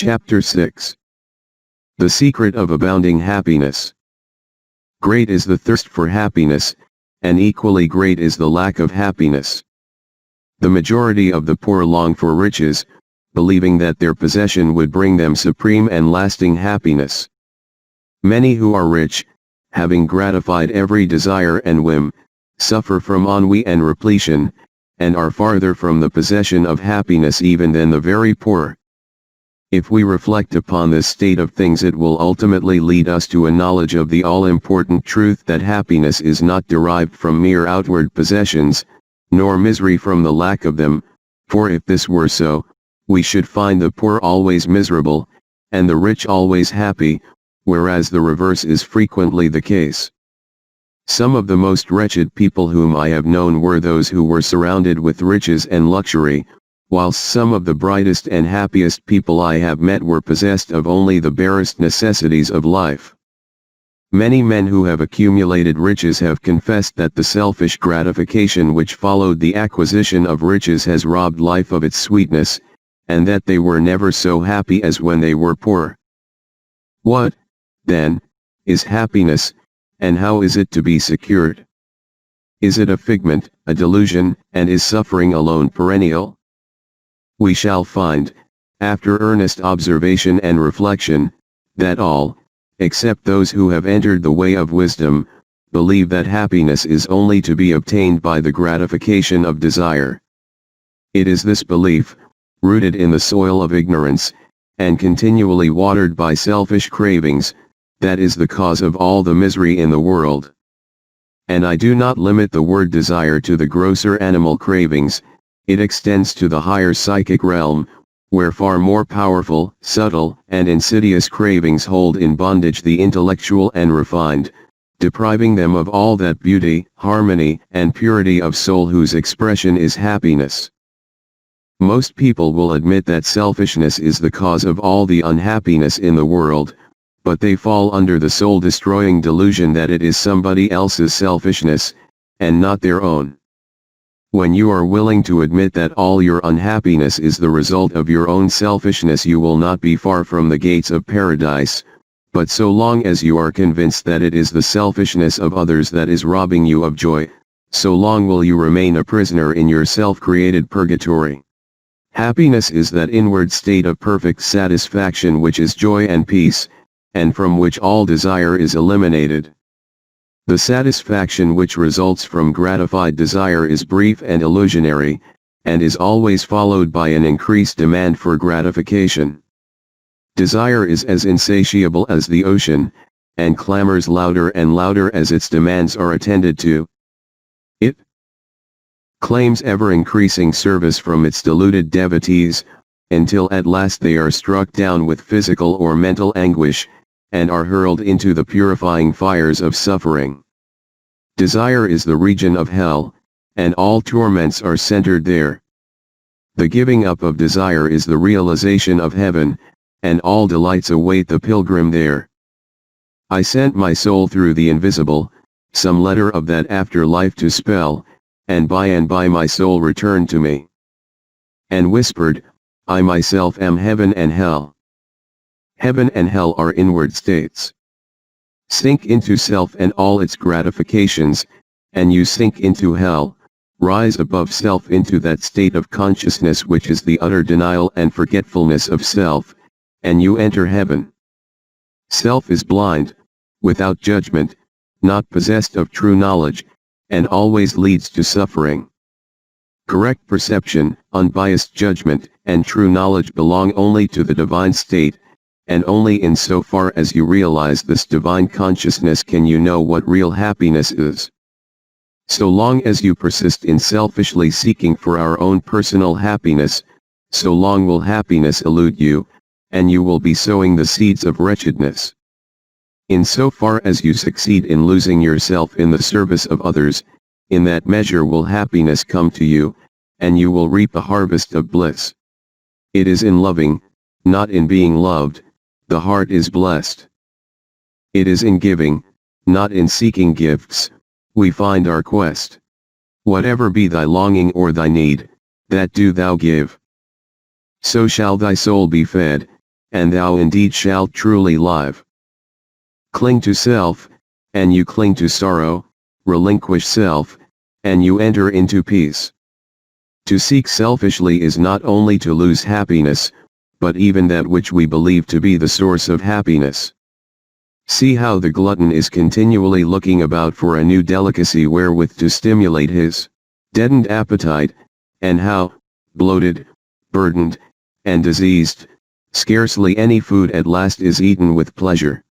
Chapter 6. The Secret of Abounding Happiness. Great is the thirst for happiness, and equally great is the lack of happiness. The majority of the poor long for riches, believing that their possession would bring them supreme and lasting happiness. Many who are rich, having gratified every desire and whim, suffer from ennui and repletion, and are farther from the possession of happiness even than the very poor. If we reflect upon this state of things, it will ultimately lead us to a knowledge of the all-important truth that happiness is not derived from mere outward possessions, nor misery from the lack of them, for if this were so, we should find the poor always miserable, and the rich always happy, whereas the reverse is frequently the case. Some of the most wretched people whom I have known were those who were surrounded with riches and luxury, whilst some of the brightest and happiest people I have met were possessed of only the barest necessities of life. Many men who have accumulated riches have confessed that the selfish gratification which followed the acquisition of riches has robbed life of its sweetness, and that they were never so happy as when they were poor. What, then, is happiness, and how is it to be secured? Is it a figment, a delusion, and is suffering alone perennial? We shall find, after earnest observation and reflection, that all, except those who have entered the way of wisdom, believe that happiness is only to be obtained by the gratification of desire. It is this belief, rooted in the soil of ignorance, and continually watered by selfish cravings, that is the cause of all the misery in the world. And I do not limit the word desire to the grosser animal cravings. It extends to the higher psychic realm, where far more powerful, subtle, and insidious cravings hold in bondage the intellectual and refined, depriving them of all that beauty, harmony, and purity of soul whose expression is happiness. Most people will admit that selfishness is the cause of all the unhappiness in the world, but they fall under the soul-destroying delusion that it is somebody else's selfishness, and not their own. When you are willing to admit that all your unhappiness is the result of your own selfishness, you will not be far from the gates of paradise, but so long as you are convinced that it is the selfishness of others that is robbing you of joy, so long will you remain a prisoner in your self-created purgatory. Happiness is that inward state of perfect satisfaction which is joy and peace, and from which all desire is eliminated. The satisfaction which results from gratified desire is brief and illusionary, and is always followed by an increased demand for gratification. Desire is as insatiable as the ocean, and clamors louder and louder as its demands are attended to. It claims ever-increasing service from its deluded devotees, until at last they are struck down with physical or mental anguish, and are hurled into the purifying fires of suffering. Desire is the region of hell, and all torments are centered there. The giving up of desire is the realization of heaven, and all delights await the pilgrim there. I sent my soul through the invisible, some letter of that afterlife to spell, and by my soul returned to me, and whispered, I myself am heaven and hell. Heaven and hell are inward states. Sink into self and all its gratifications, and you sink into hell. Rise above self into that state of consciousness which is the utter denial and forgetfulness of self, and you enter heaven. Self is blind, without judgment, not possessed of true knowledge, and always leads to suffering. Correct perception, unbiased judgment, and true knowledge belong only to the divine state, and only in so far as you realize this divine consciousness can you know what real happiness is. So long as you persist in selfishly seeking for our own personal happiness, so long will happiness elude you, and you will be sowing the seeds of wretchedness. In so far as you succeed in losing yourself in the service of others, in that measure will happiness come to you, and you will reap a harvest of bliss. It is in loving, not in being loved, the heart is blessed. It is in giving, not in seeking gifts, we find our quest. Whatever be thy longing or thy need, that do thou give. So shall thy soul be fed, and thou indeed shalt truly live. Cling to self, and you cling to sorrow, relinquish self, and you enter into peace. To seek selfishly is not only to lose happiness, but even that which we believe to be the source of happiness. See how the glutton is continually looking about for a new delicacy wherewith to stimulate his deadened appetite, and how, bloated, burdened, and diseased, scarcely any food at last is eaten with pleasure.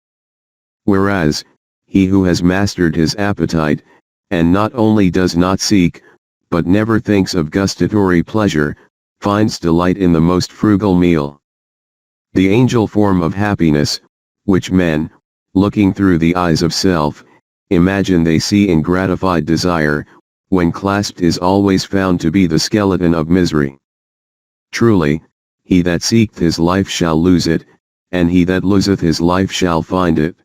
Whereas, he who has mastered his appetite, and not only does not seek, but never thinks of gustatory pleasure, finds delight in the most frugal meal. The angel form of happiness, which men, looking through the eyes of self, imagine they see in gratified desire, when clasped is always found to be the skeleton of misery. Truly, he that seeketh his life shall lose it, and he that loseth his life shall find it.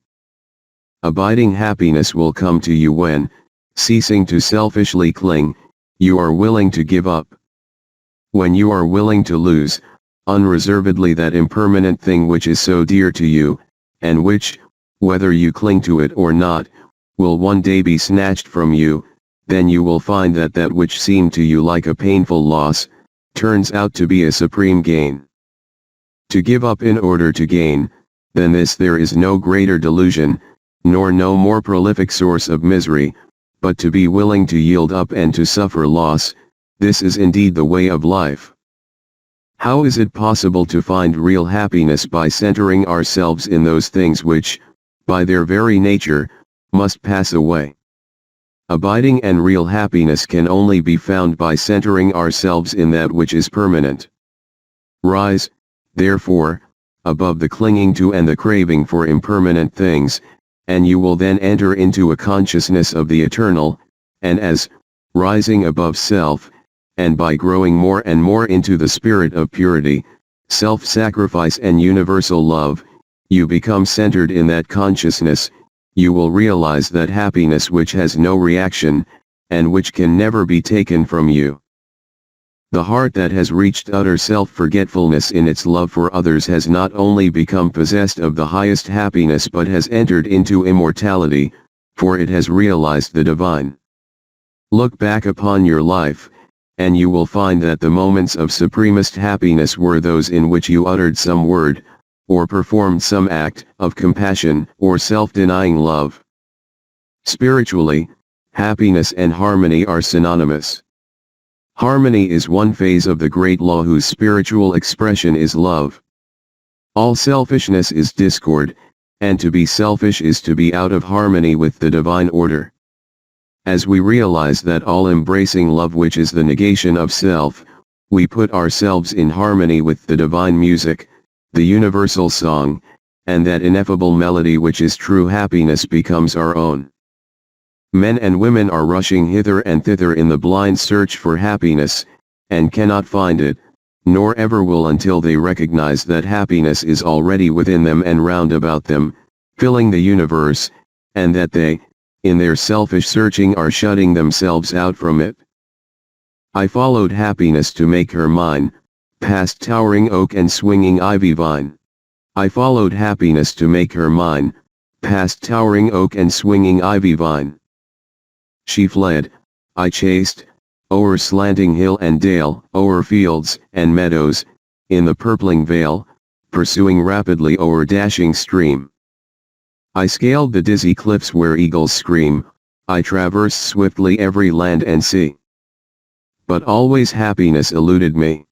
Abiding happiness will come to you when, ceasing to selfishly cling, you are willing to give up. When you are willing to lose, unreservedly that impermanent thing which is so dear to you, and which, whether you cling to it or not, will one day be snatched from you, then you will find that that which seemed to you like a painful loss, turns out to be a supreme gain. To give up in order to gain, than this there is no greater delusion, nor no more prolific source of misery, but to be willing to yield up and to suffer loss, this is indeed the way of life. How is it possible to find real happiness by centering ourselves in those things which, by their very nature, must pass away? Abiding and real happiness can only be found by centering ourselves in that which is permanent. Rise, therefore, above the clinging to and the craving for impermanent things, and you will then enter into a consciousness of the eternal, and as, rising above self, and by growing more and more into the spirit of purity, self-sacrifice and universal love, you become centered in that consciousness, you will realize that happiness which has no reaction, and which can never be taken from you. The heart that has reached utter self-forgetfulness in its love for others has not only become possessed of the highest happiness but has entered into immortality, for it has realized the divine. Look back upon your life, and you will find that the moments of supremest happiness were those in which you uttered some word, or performed some act of compassion or self-denying love. Spiritually, happiness and harmony are synonymous. Harmony is one phase of the great law whose spiritual expression is love. All selfishness is discord, and to be selfish is to be out of harmony with the divine order. As we realize that all-embracing love which is the negation of self, we put ourselves in harmony with the divine music, the universal song, and that ineffable melody which is true happiness becomes our own. Men and women are rushing hither and thither in the blind search for happiness, and cannot find it, nor ever will until they recognize that happiness is already within them and round about them, filling the universe, and that they, in their selfish searching, are shutting themselves out from it. I followed happiness to make her mine, past towering oak and swinging ivy vine. I followed happiness to make her mine, past towering oak and swinging ivy vine. She fled, I chased, o'er slanting hill and dale, o'er fields and meadows, in the purpling vale, pursuing rapidly o'er dashing stream. I scaled the dizzy cliffs where eagles scream, I traversed swiftly every land and sea. But always happiness eluded me.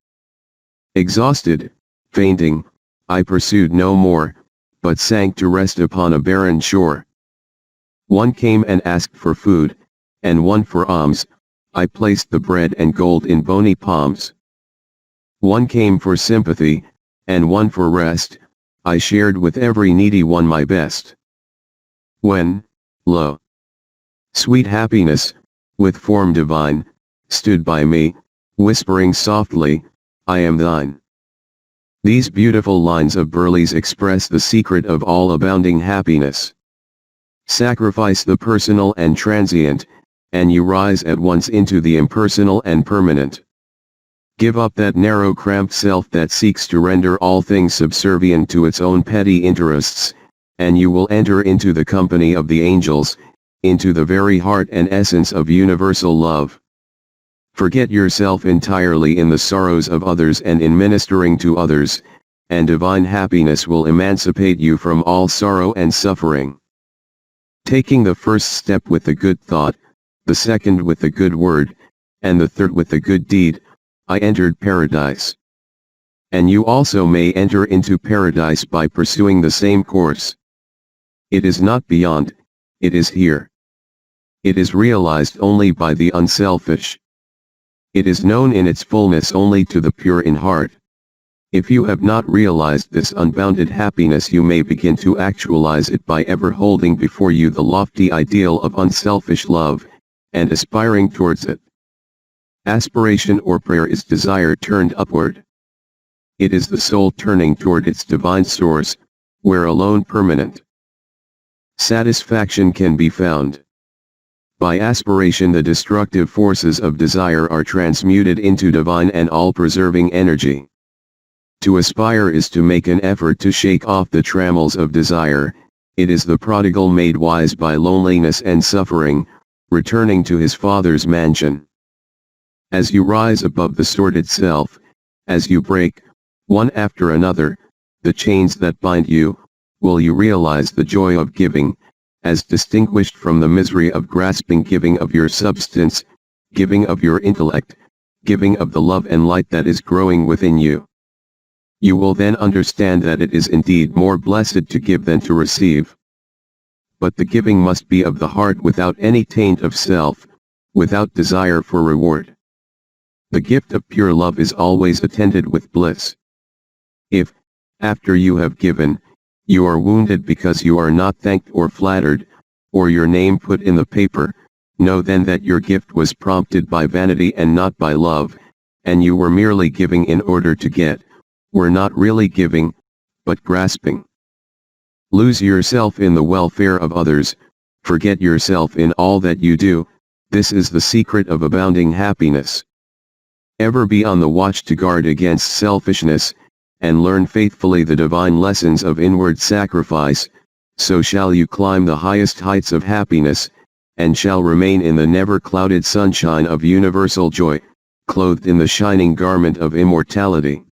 Exhausted, fainting, I pursued no more, but sank to rest upon a barren shore. One came and asked for food, and one for alms, I placed the bread and gold in bony palms. One came for sympathy, and one for rest, I shared with every needy one my best. When, lo, sweet happiness, with form divine, stood by me, whispering softly, I am thine. These beautiful lines of Burleigh's express the secret of all abounding happiness. Sacrifice the personal and transient, and you rise at once into the impersonal and permanent. Give up that narrow cramped self that seeks to render all things subservient to its own petty interests, and you will enter into the company of the angels, into the very heart and essence of universal love. Forget yourself entirely in the sorrows of others and in ministering to others, and divine happiness will emancipate you from all sorrow and suffering. Taking the first step with the good thought, the second with the good word, and the third with the good deed, I entered paradise. And you also may enter into paradise by pursuing the same course. It is not beyond, it is here. It is realized only by the unselfish. It is known in its fullness only to the pure in heart. If you have not realized this unbounded happiness, you may begin to actualize it by ever holding before you the lofty ideal of unselfish love, and aspiring towards it. Aspiration or prayer is desire turned upward. It is the soul turning toward its divine source, where alone permanent satisfaction can be found. By aspiration the destructive forces of desire are transmuted into divine and all-preserving energy. To aspire is to make an effort to shake off the trammels of desire. It is the prodigal made wise by loneliness and suffering, returning to his Father's mansion. As you rise above the sordid self, as you break, one after another, the chains that bind you, will you realize the joy of giving, as distinguished from the misery of grasping, giving of your substance, giving of your intellect, giving of the love and light that is growing within you. You will then understand that it is indeed more blessed to give than to receive. But the giving must be of the heart without any taint of self, without desire for reward. The gift of pure love is always attended with bliss. If, after you have given, you are wounded because you are not thanked or flattered, or your name put in the paper, know then that your gift was prompted by vanity and not by love, and you were merely giving in order to get, were not really giving, but grasping. Lose yourself in the welfare of others, forget yourself in all that you do. This is the secret of abounding happiness. Ever be on the watch to guard against selfishness, and learn faithfully the divine lessons of inward sacrifice, so shall you climb the highest heights of happiness, and shall remain in the never-clouded sunshine of universal joy, clothed in the shining garment of immortality.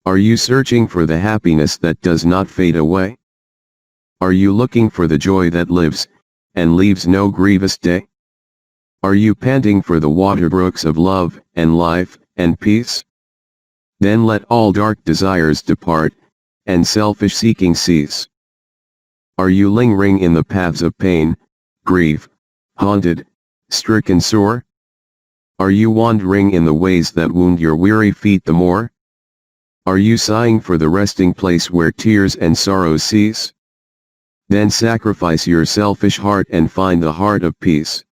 Are you searching for the happiness that does not fade away? Are you looking for the joy that lives, and leaves no grievous day? Are you panting for the waterbrooks of love, and life, and peace? Then let all dark desires depart, and selfish seeking cease. Are you lingering in the paths of pain, grief, haunted, stricken sore? Are you wandering in the ways that wound your weary feet the more? Are you sighing for the resting place where tears and sorrows cease? Then sacrifice your selfish heart and find the heart of peace.